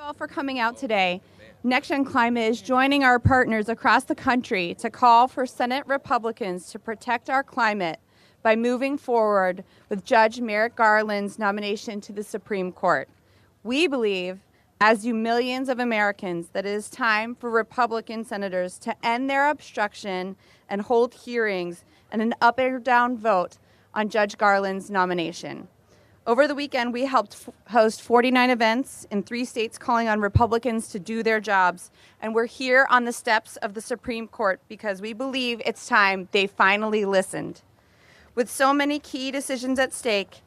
all for coming out today. Next Gen Climate is joining our partners across the country to call for Senate Republicans to protect our climate by moving forward with Judge Merrick Garland's nomination to the Supreme Court. We believe, as do millions of Americans, that it is time for Republican senators to end their obstruction and hold hearings and an up or down vote on Judge Garland's nomination. Over the weekend, we helped host 49 events in 3 states calling on Republicans to do their jobs. And we're here on the steps of the Supreme Court because we believe it's time they finally listened. With so many key decisions at stake,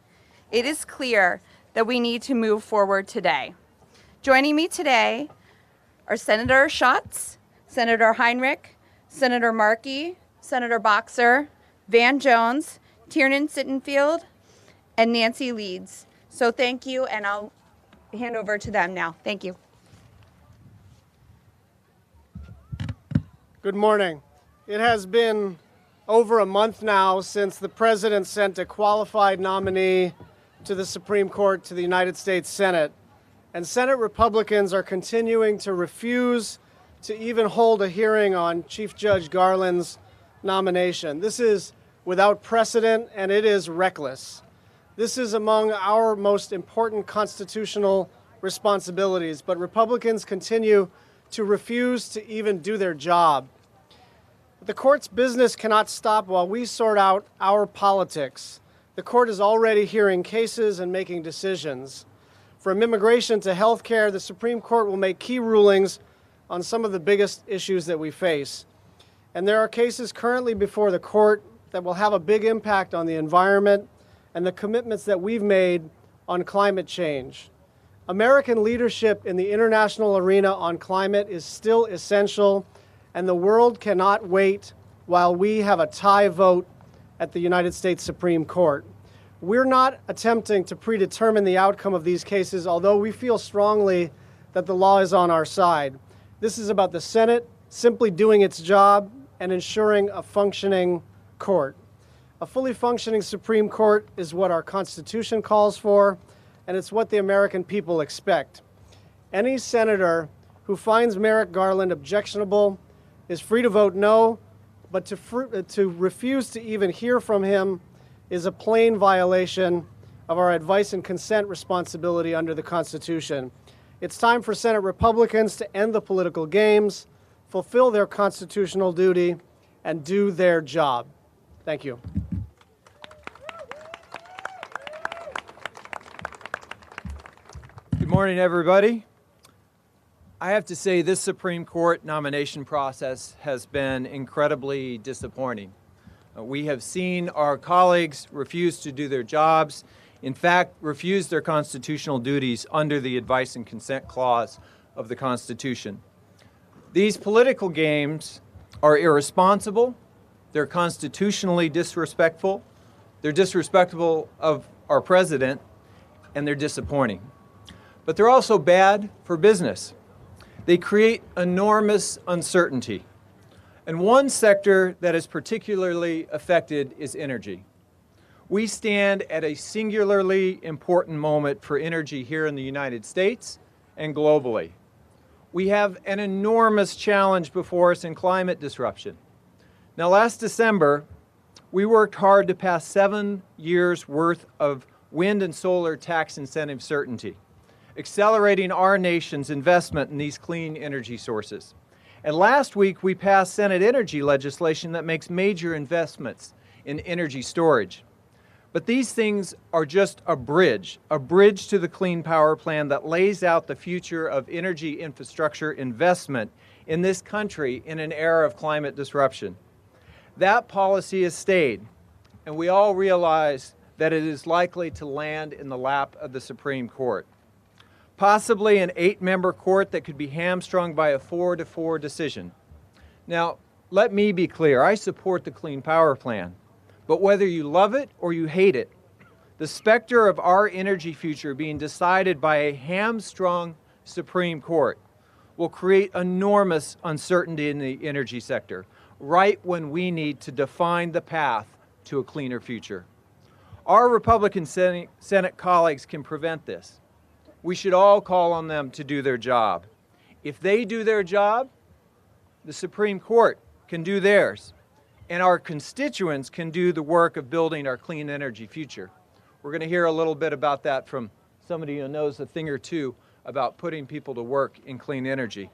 it is clear that we need to move forward today. Joining me today are Senator Schatz, Senator Heinrich, Senator Markey, Senator Boxer, Van Jones, Tiernan Sittenfield, and Nancy Leeds. So thank you, and I'll hand over to them now. Thank you. Good morning. It has been over a month now since the President sent a qualified nominee to the Supreme Court to the United States Senate, and Senate Republicans are continuing to refuse to even hold a hearing on Chief Judge Garland's nomination. This is without precedent, and it is reckless. This is among our most important constitutional responsibilities, but Republicans continue to refuse to even do their job. The court's business cannot stop while we sort out our politics. The court is already hearing cases and making decisions. From immigration to health care, the Supreme Court will make key rulings on some of the biggest issues that we face. And there are cases currently before the court that will have a big impact on the environment and the commitments that we've made on climate change. American leadership in the international arena on climate is still essential, and the world cannot wait while we have a tie vote at the United States Supreme Court. We're not attempting to predetermine the outcome of these cases, although we feel strongly that the law is on our side. This is about the Senate simply doing its job and ensuring a functioning court. A fully functioning Supreme Court is what our Constitution calls for, and it's what the American people expect. Any senator who finds Merrick Garland objectionable is free to vote no, but to refuse to even hear from him is a plain violation of our advice and consent responsibility under the Constitution. It's time for Senate Republicans to end the political games, fulfill their constitutional duty, and do their job. Thank you. Good morning, everybody. I have to say this Supreme Court nomination process has been incredibly disappointing. We have seen our colleagues refuse to do their jobs, in fact, refuse their constitutional duties under the advice and consent clause of the Constitution. These political games are irresponsible, they're constitutionally disrespectful, they're disrespectful of our president, and they're disappointing. But they're also bad for business. They create enormous uncertainty. And one sector that is particularly affected is energy. We stand at a singularly important moment for energy here in the United States and globally. We have an enormous challenge before us in climate disruption. Now, last December, we worked hard to pass 7 years' worth of wind and solar tax incentive certainty, accelerating our nation's investment in these clean energy sources. And last week, we passed Senate energy legislation that makes major investments in energy storage. But these things are just a bridge to the Clean Power Plan that lays out the future of energy infrastructure investment in this country in an era of climate disruption. That policy has stayed, and we all realize that it is likely to land in the lap of the Supreme Court. Possibly an 8-member court that could be hamstrung by a 4-4 decision. Now, let me be clear, I support the Clean Power Plan, but whether you love it or you hate it, the specter of our energy future being decided by a hamstrung Supreme Court will create enormous uncertainty in the energy sector, right when we need to define the path to a cleaner future. Our Republican Senate colleagues can prevent this. We should all call on them to do their job. If they do their job, the Supreme Court can do theirs, and our constituents can do the work of building our clean energy future. We're going to hear a little bit about that from somebody who knows a thing or two about putting people to work in clean energy.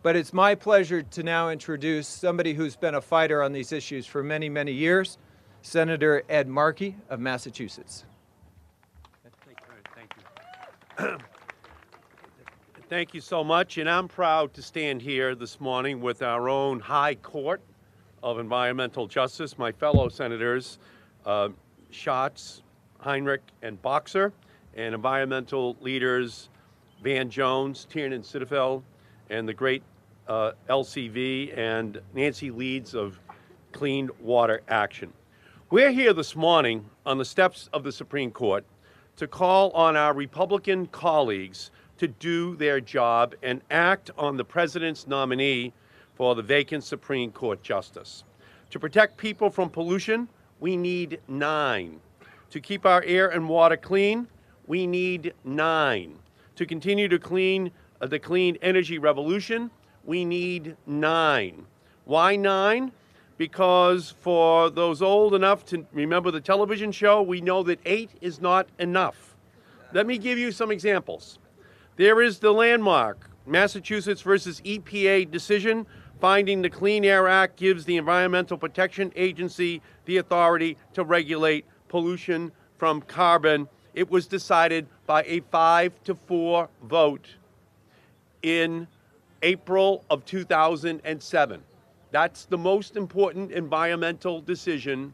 But it's my pleasure to now introduce somebody who's been a fighter on these issues for many, many years, Senator Ed Markey of Massachusetts. Thank you. Thank you so much, and I'm proud to stand here this morning with our own High Court of Environmental Justice, my fellow senators, Schatz, Heinrich, and Boxer, and environmental leaders Van Jones, Tiernan Sitterfeld, and the great LCV and Nancy Leeds of Clean Water Action. We're here this morning on the steps of the Supreme Court to call on our Republican colleagues to do their job and act on the President's nominee for the vacant Supreme Court justice. To protect people from pollution, we need 9. To keep our air and water clean, we need 9. To continue to the clean energy revolution, we need 9. Why 9? Because for those old enough to remember the television show, we know that 8 is not enough. Let me give you some examples. There is the landmark Massachusetts versus EPA decision finding the Clean Air Act gives the Environmental Protection Agency the authority to regulate pollution from carbon. It was decided by a 5-4 vote in April of 2007. That's the most important environmental decision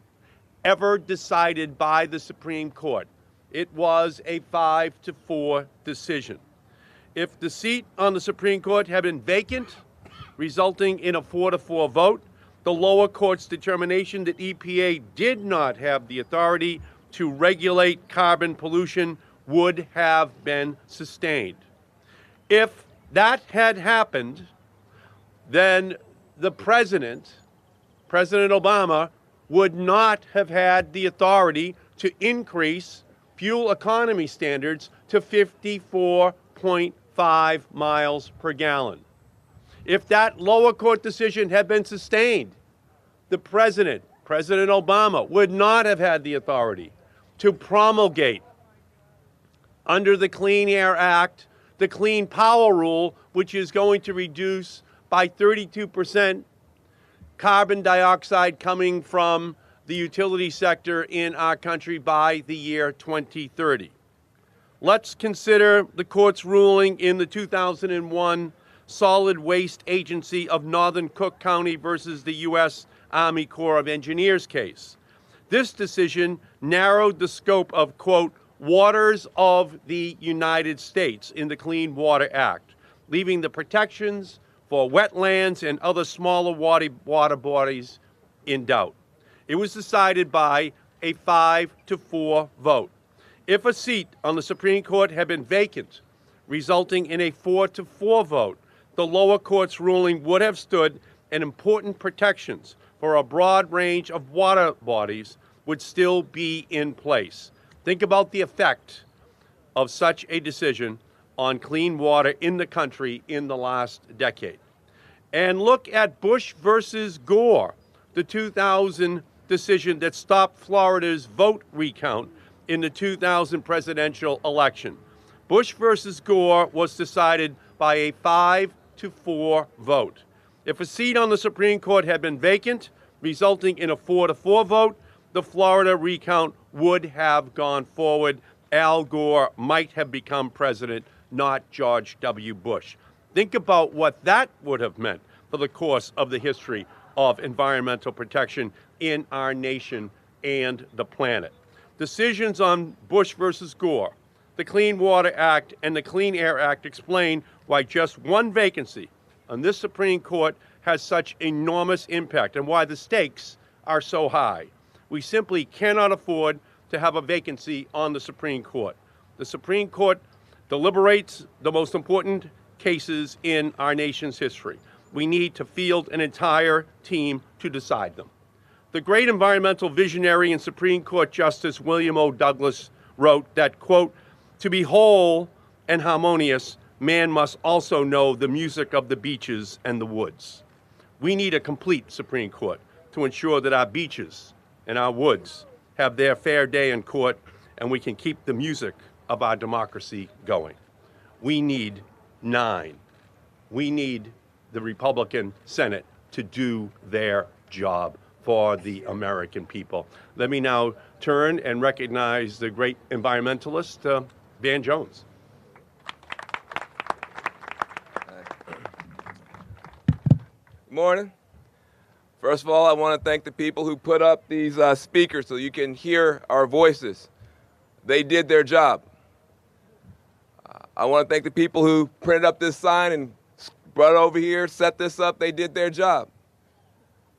ever decided by the Supreme Court. It was a 5-4 decision. If the seat on the Supreme Court had been vacant, resulting in a 4-4 vote, the lower court's determination that EPA did not have the authority to regulate carbon pollution would have been sustained. If that had happened, then the President Obama, would not have had the authority to increase fuel economy standards to 54.5 miles per gallon. If that lower court decision had been sustained, the President Obama, would not have had the authority to promulgate under the Clean Air Act the Clean Power Rule, which is going to reduce by 32% carbon dioxide coming from the utility sector in our country by the year 2030. Let's consider the court's ruling in the 2001 Solid Waste Agency of Northern Cook County versus the U.S. Army Corps of Engineers case. This decision narrowed the scope of, quote, waters of the United States in the Clean Water Act, leaving the protections for wetlands and other smaller water bodies in doubt. It was decided by a 5-4 vote. If a seat on the Supreme Court had been vacant, resulting in a 4-4 vote, the lower court's ruling would have stood, and important protections for a broad range of water bodies would still be in place. Think about the effect of such a decision on clean water in the country in the last decade. And look at Bush versus Gore, the 2000 decision that stopped Florida's vote recount in the 2000 presidential election. Bush versus Gore was decided by a 5-4 vote. If a seat on the Supreme Court had been vacant, resulting in a 4-4 vote, the Florida recount would have gone forward. Al Gore might have become president, not George W. Bush. Think about what that would have meant for the course of the history of environmental protection in our nation and the planet. Decisions on Bush versus Gore, the Clean Water Act, and the Clean Air Act explain why just one vacancy on this Supreme Court has such enormous impact and why the stakes are so high. We simply cannot afford to have a vacancy on the Supreme Court. The Supreme Court deliberates the most important cases in our nation's history. We need to field an entire team to decide them. The great environmental visionary and Supreme Court Justice William O. Douglas wrote that, quote, to be whole and harmonious, man must also know the music of the beaches and the woods. We need a complete Supreme Court to ensure that our beaches and our woods have their fair day in court and we can keep the music of our democracy going. We need 9. We need the Republican Senate to do their job for the American people. Let me now turn and recognize the great environmentalist, Van Jones. Good morning. First of all, I want to thank the people who put up these speakers so you can hear our voices. They did their job. I want to thank the people who printed up this sign and brought it over here, set this up. They did their job.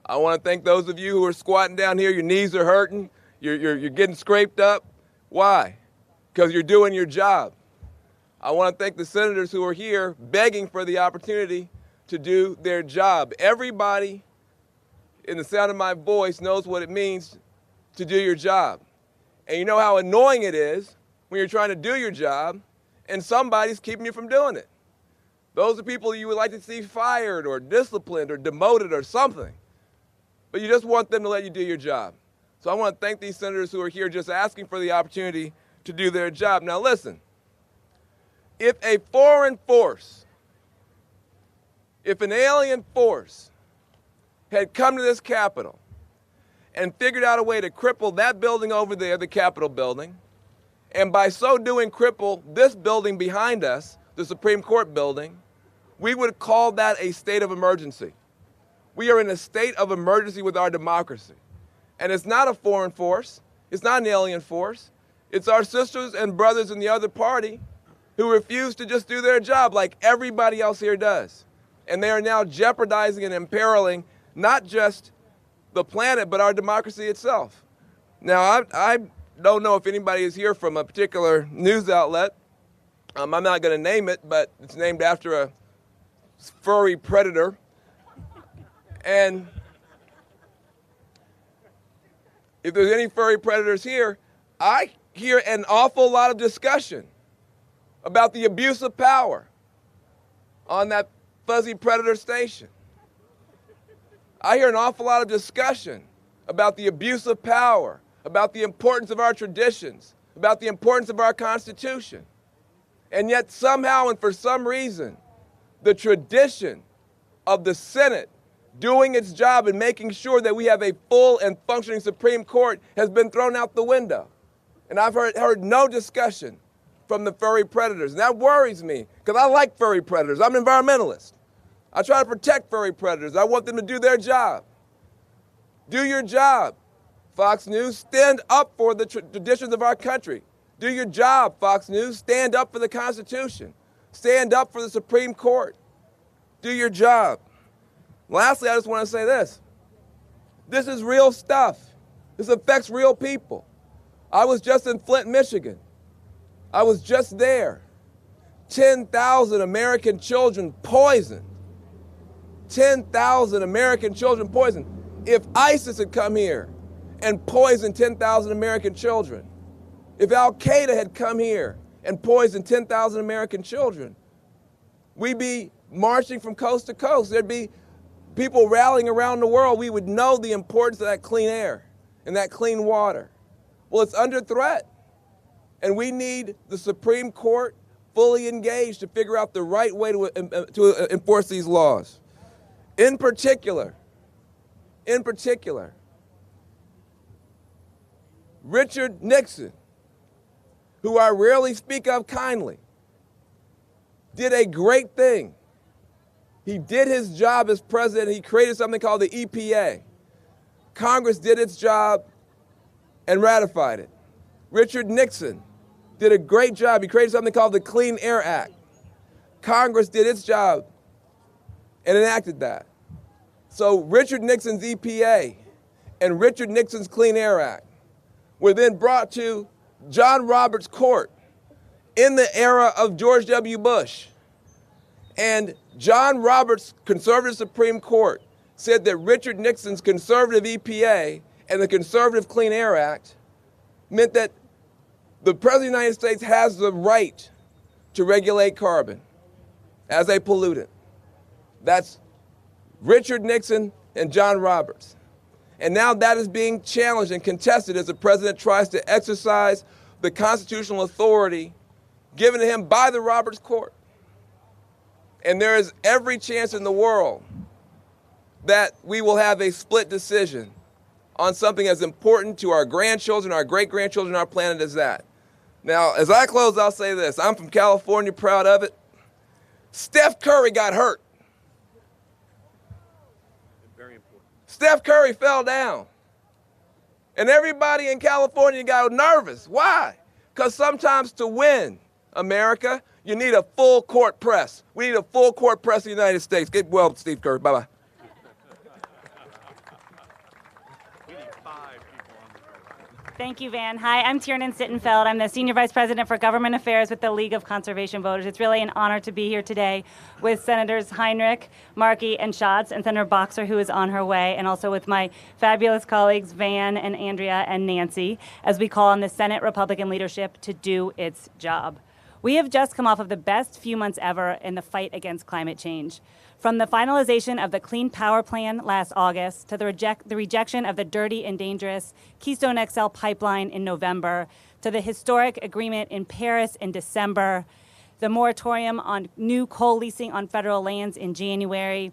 I want to thank those of you who are squatting down here. Your knees are hurting. You're getting scraped up. Why? Because you're doing your job. I want to thank the senators who are here begging for the opportunity to do their job. Everybody in the sound of my voice knows what it means to do your job. And you know how annoying it is when you're trying to do your job and somebody's keeping you from doing it. Those are people you would like to see fired or disciplined or demoted or something. But you just want them to let you do your job. So I want to thank these senators who are here just asking for the opportunity to do their job. Now listen, if a foreign force, if an alien force had come to this Capitol and figured out a way to cripple that building over there, the Capitol building, and by so doing cripple this building behind us, the Supreme Court building, we would call that a state of emergency. We are in a state of emergency with our democracy. And it's not a foreign force. It's not an alien force. It's our sisters and brothers in the other party who refuse to just do their job like everybody else here does. And they are now jeopardizing and imperiling not just the planet, but our democracy itself. Now, I don't know if anybody is here from a particular news outlet. I'm not going to name it, but it's named after a furry predator. And if there's any furry predators here, I hear an awful lot of discussion about the abuse of power on that fuzzy predator station. I hear an awful lot of discussion about the abuse of power, about the importance of our traditions, about the importance of our Constitution. And yet somehow and for some reason, the tradition of the Senate doing its job and making sure that we have a full and functioning Supreme Court has been thrown out the window. And I've heard no discussion from the furry predators. And that worries me, because I like furry predators. I'm an environmentalist. I try to protect furry predators. I want them to do their job. Do your job, Fox News. Stand up for the traditions of our country. Do your job, Fox News. Stand up for the Constitution. Stand up for the Supreme Court. Do your job. Lastly, I just want to say this. This is real stuff. This affects real people. I was just in Flint, Michigan. I was just there. 10,000 American children poisoned. 10,000 American children poisoned. If ISIS had come here and poisoned 10,000 American children, if Al-Qaeda had come here and poisoned 10,000 American children, we'd be marching from coast to coast. There'd be people rallying around the world. We would know the importance of that clean air and that clean water. Well, it's under threat. And we need the Supreme Court fully engaged to figure out the right way to enforce these laws. In particular, Richard Nixon, who I rarely speak of kindly, did a great thing. He did his job as president. He created something called the EPA. Congress did its job and ratified it. Richard Nixon did a great job. He created something called the Clean Air Act. Congress did its job and enacted that. So Richard Nixon's EPA and Richard Nixon's Clean Air Act were then brought to John Roberts' court in the era of George W. Bush. And John Roberts' conservative Supreme Court said that Richard Nixon's conservative EPA and the conservative Clean Air Act meant that the President of the United States has the right to regulate carbon as a pollutant. That's Richard Nixon and John Roberts. And now that is being challenged and contested as the president tries to exercise the constitutional authority given to him by the Roberts Court. And there is every chance in the world that we will have a split decision on something as important to our grandchildren, our great-grandchildren, our planet as that. Now, as I close, I'll say this. I'm from California, proud of it. Steph Curry got hurt. Very important. Steph Curry fell down. And everybody in California got nervous. Why? Because sometimes to win, America, you need a full court press. We need a full court press in the United States. Get well, Steve Curry. Bye-bye. Thank you, Van. Hi, I'm Tiernan Sittenfeld. I'm the Senior Vice President for Government Affairs with the League of Conservation Voters. It's really an honor to be here today with Senators Heinrich, Markey, and Schatz, and Senator Boxer, who is on her way, and also with my fabulous colleagues Van and Andrea and Nancy, as we call on the Senate Republican leadership to do its job. We have just come off of the best few months ever in the fight against climate change. From the finalization of the Clean Power Plan last August to the rejection of the dirty and dangerous Keystone XL pipeline in November, to the historic agreement in Paris in December, the moratorium on new coal leasing on federal lands in January,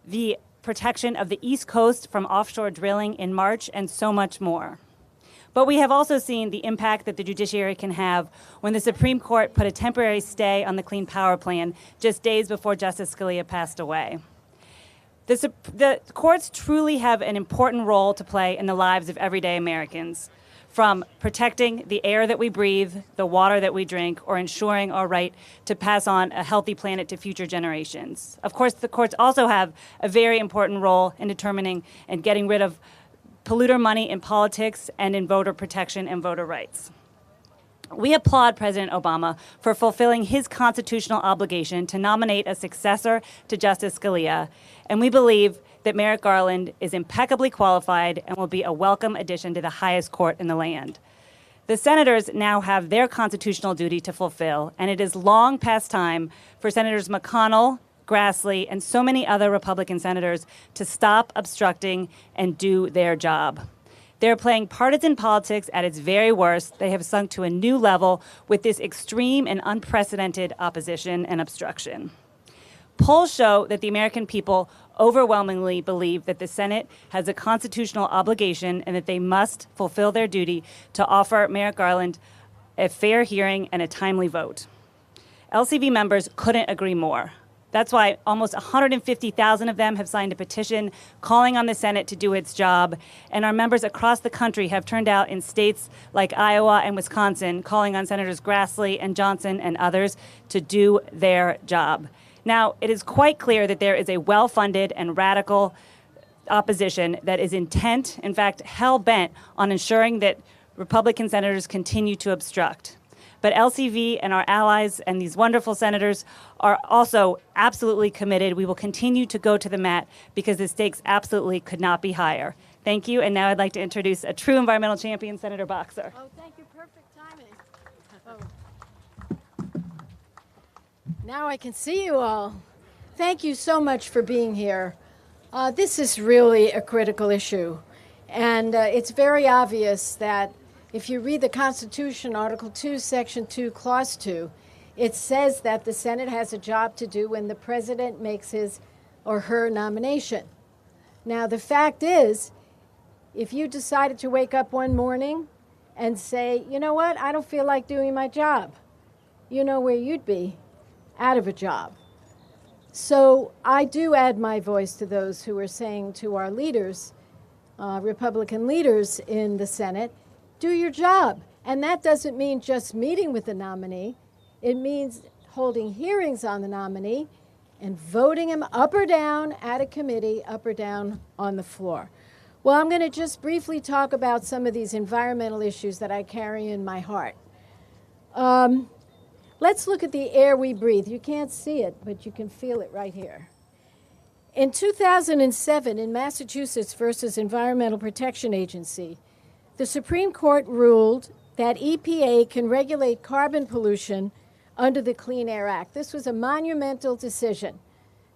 the protection of the East Coast from offshore drilling in March, and so much more. But we have also seen the impact that the judiciary can have when the Supreme Court put a temporary stay on the Clean Power Plan just days before Justice Scalia passed away. The courts truly have an important role to play in the lives of everyday Americans, from protecting the air that we breathe, the water that we drink, or ensuring our right to pass on a healthy planet to future generations. Of course, the courts also have a very important role in determining and getting rid of polluter money in politics and in voter protection and voter rights. We applaud President Obama for fulfilling his constitutional obligation to nominate a successor to Justice Scalia, and we believe that Merrick Garland is impeccably qualified and will be a welcome addition to the highest court in the land. The senators now have their constitutional duty to fulfill, and it is long past time for Senators McConnell, Grassley, and so many other Republican senators to stop obstructing and do their job. They're playing partisan politics at its very worst. They have sunk to a new level with this extreme and unprecedented opposition and obstruction. Polls show that the American people overwhelmingly believe that the Senate has a constitutional obligation and that they must fulfill their duty to offer Merrick Garland a fair hearing and a timely vote. LCV members couldn't agree more. That's why almost 150,000 of them have signed a petition calling on the Senate to do its job, and our members across the country have turned out in states like Iowa and Wisconsin, calling on Senators Grassley and Johnson and others to do their job. Now, it is quite clear that there is a well-funded and radical opposition that is intent, in fact, hell-bent on ensuring that Republican senators continue to obstruct. But LCV and our allies and these wonderful senators are also absolutely committed. We will continue to go to the mat because the stakes absolutely could not be higher. Thank you, and now I'd like to introduce a true environmental champion, Senator Boxer. Oh, thank you. Perfect timing. Oh. Now I can see you all. Thank you so much for being here. This is really a critical issue, and it's very obvious that if you read the Constitution, Article 2, Section 2, Clause 2, it says that the Senate has a job to do when the president makes his or her nomination. Now, the fact is, if you decided to wake up one morning and say, you know what, I don't feel like doing my job, you know where you'd be, out of a job. So I do add my voice to those who are saying to our leaders, Republican leaders in the Senate, do your job. And that doesn't mean just meeting with the nominee. It means holding hearings on the nominee and voting him up or down at a committee, up or down on the floor. Well, I'm going to just briefly talk about some of these environmental issues that I carry in my heart. Let's look at the air we breathe. You can't see it, but you can feel it right here. In 2007, in Massachusetts versus Environmental Protection Agency, the Supreme Court ruled that EPA can regulate carbon pollution under the Clean Air Act. This was a monumental decision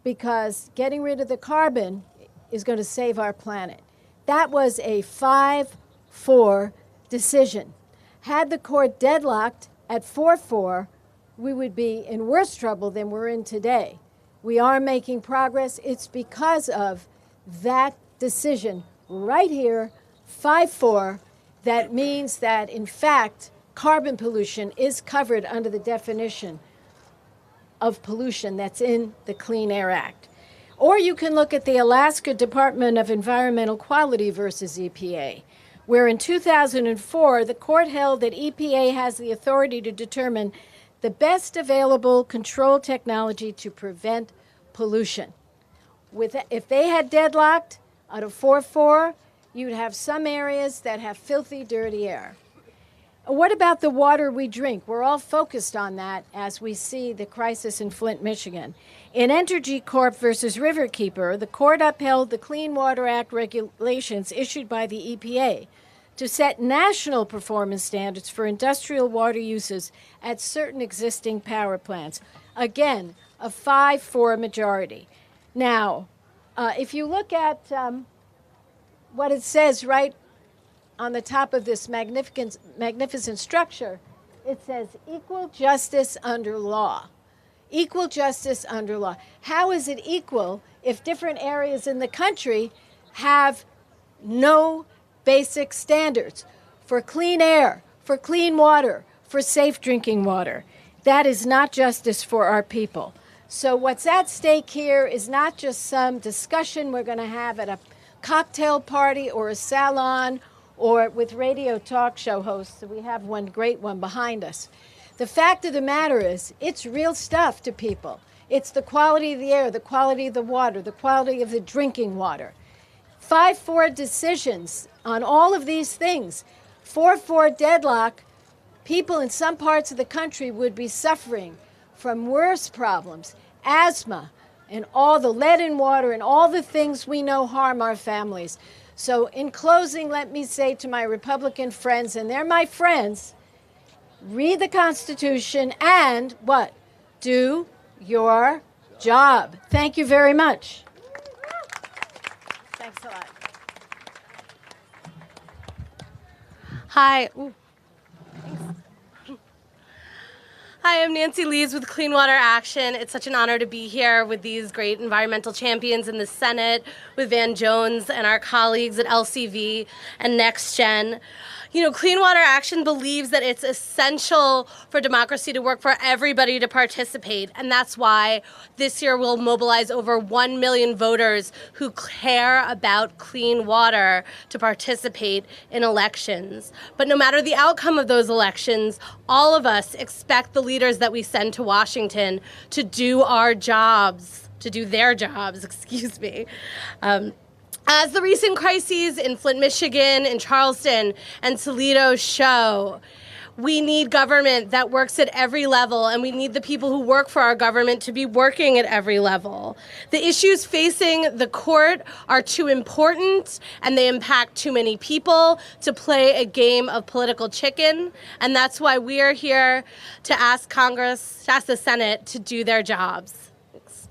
because getting rid of the carbon is going to save our planet. That was a 5-4 decision. Had the court deadlocked at 4-4, we would be in worse trouble than we're in today. We are making progress. It's because of that decision right here, 5-4, that means that, in fact, carbon pollution is covered under the definition of pollution that's in the Clean Air Act. Or you can look at the Alaska Department of Environmental Quality versus EPA, where in 2004, the court held that EPA has the authority to determine the best available control technology to prevent pollution. If they had deadlocked out of 4-4, you'd have some areas that have filthy, dirty air. What about the water we drink? We're all focused on that as we see the crisis in Flint, Michigan. In Entergy Corp versus Riverkeeper, the court upheld the Clean Water Act regulations issued by the EPA to set national performance standards for industrial water uses at certain existing power plants. Again, a 5-4 majority. Now, if you look at what it says right on the top of this magnificent structure, it says equal justice under law. Equal justice under law. How is it equal if different areas in the country have no basic standards for clean air, for clean water, for safe drinking water? That is not justice for our people. So what's at stake here is not just some discussion we're going to have at a cocktail party or a salon or with radio talk show hosts. We have one great one behind us. The fact of the matter is, it's real stuff to people. It's the quality of the air, the quality of the water, the quality of the drinking water. 5-4 decisions on all of these things. 4-4 deadlock, people in some parts of the country would be suffering from worse problems, asthma, and all the lead in water and all the things we know harm our families. So in closing, let me say to my Republican friends, and they're my friends, read the Constitution and what? Do your job. Thank you very much. Thanks a lot. Hi. Ooh. Hi, I'm Nancy Lees with Clean Water Action. It's such an honor to be here with these great environmental champions in the Senate, with Van Jones and our colleagues at LCV and NextGen. You know, Clean Water Action believes that it's essential for democracy to work for everybody to participate, and that's why this year we'll mobilize over 1 million voters who care about clean water to participate in elections. But no matter the outcome of those elections, all of us expect the leaders that we send to Washington to do our jobs, to do their jobs, excuse me. As the recent crises in Flint, Michigan, in Charleston, and Toledo show, we need government that works at every level, and we need the people who work for our government to be working at every level. The issues facing the court are too important, and they impact too many people to play a game of political chicken, and that's why we are here to ask Congress, to ask the Senate to do their jobs. Thanks.